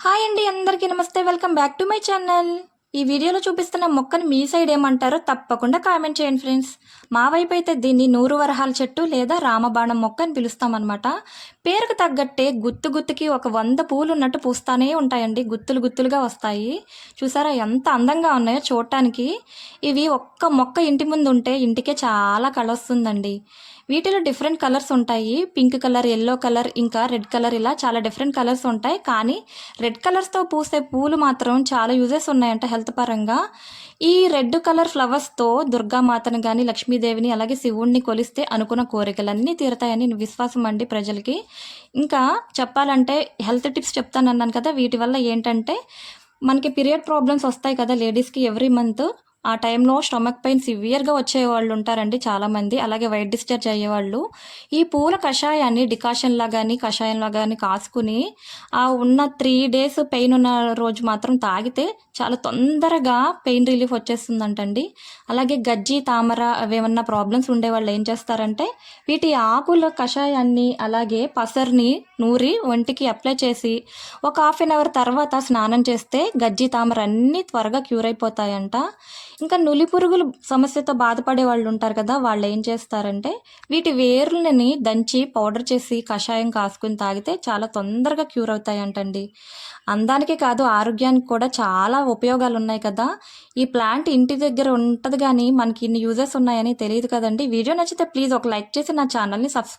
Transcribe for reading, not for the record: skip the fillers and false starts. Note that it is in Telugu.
హాయ్ అండి, అందరికీ నమస్తే. Welcome back to my channel. ఈ వీడియోలో చూపిస్తున్న మొక్కని మీ సైడ్ ఏమంటారో తప్పకుండా కామెంట్ చేయండి ఫ్రెండ్స్. మా వైపు అయితే దీన్ని నూరు వరహాల చెట్టు లేదా రామబాణం మొక్క అని పిలుస్తామన్నమాట. పేరుకు తగ్గట్టే గుత్తు గుత్తుకి ఒక 100 పూలు ఉన్నట్టు పూస్తానే ఉంటాయండి. గుత్తులు గుత్తులుగా వస్తాయి. చూసారా ఎంత అందంగా ఉన్నాయో చూడటానికి. ఇవి ఒక్క మొక్క ఇంటి ముందు ఉంటే ఇంటికే చాలా కళ వస్తుందండి. వీటిలో డిఫరెంట్ కలర్స్ ఉంటాయి. పింక్ కలర్, ఎల్లో కలర్, ఇంకా రెడ్ కలర్, ఇలా చాలా డిఫరెంట్ కలర్స్ ఉంటాయి. కానీ రెడ్ కలర్స్తో పూసే పూలు మాత్రం చాలా యూజెస్ ఉన్నాయంట హెల్త్ పరంగా. ఈ రెడ్ కలర్ ఫ్లవర్స్తో దుర్గామాతను కానీ, లక్ష్మీదేవిని, అలాగే శివుణ్ణి కొలిస్తే అనుకున్న కోరికలన్నీ తీరుతాయని విశ్వాసం అండి ప్రజలకి. ఇంకా చెప్పాలంటే హెల్త్ టిప్స్ చెప్తానన్నాను కదా, వీటి వల్ల ఏంటంటే మనకి పీరియడ్ ప్రాబ్లమ్స్ వస్తాయి కదా లేడీస్కి ఎవ్రీ మంత్. ఆ టైంలో స్టమక్ పెయిన్ సివియర్గా వచ్చేవాళ్ళు ఉంటారండి చాలామంది, అలాగే వైట్ డిశ్చార్జ్ అయ్యేవాళ్ళు. ఈ పూల కషాయాన్ని డికాషన్లా కానీ కషాయంలా కానీ కాసుకుని ఆ ఉన్న 3 days పెయిన్ ఉన్న రోజు మాత్రం తాగితే చాలా తొందరగా పెయిన్ రిలీఫ్ వచ్చేస్తుందంటండి. అలాగే గజ్జి, తామర అవేమన్నా ప్రాబ్లమ్స్ ఉండేవాళ్ళు ఏం చేస్తారంటే వీటి ఆకుల కషాయాన్ని అలాగే పసర్ని నూరి ఒంటికి అప్లై చేసి ఒక 1/2 hour తర్వాత స్నానం చేస్తే గజ్జి, తామర అన్నీ త్వరగా క్యూర్ అయిపోతాయంట. ఇంకా నులి పురుగులు సమస్యతో బాధపడే వాళ్ళు ఉంటారు కదా, వాళ్ళు ఏం చేస్తారంటే వీటి వేర్లని దంచి పౌడర్ చేసి కషాయం కాసుకుని తాగితే చాలా తొందరగా క్యూర్ అవుతాయంటండి. అందానికే కాదు ఆరోగ్యానికి కూడా చాలా ఉపయోగాలు ఉన్నాయి కదా. ఈ ప్లాంట్ ఇంటి దగ్గర ఉంటుంది కానీ మనకి ఇన్ని యూజెస్ ఉన్నాయని తెలియదు కదండి. వీడియో నచ్చితే ప్లీజ్ ఒక లైక్ చేసి నా ఛానల్ని సబ్స్క్రైబ్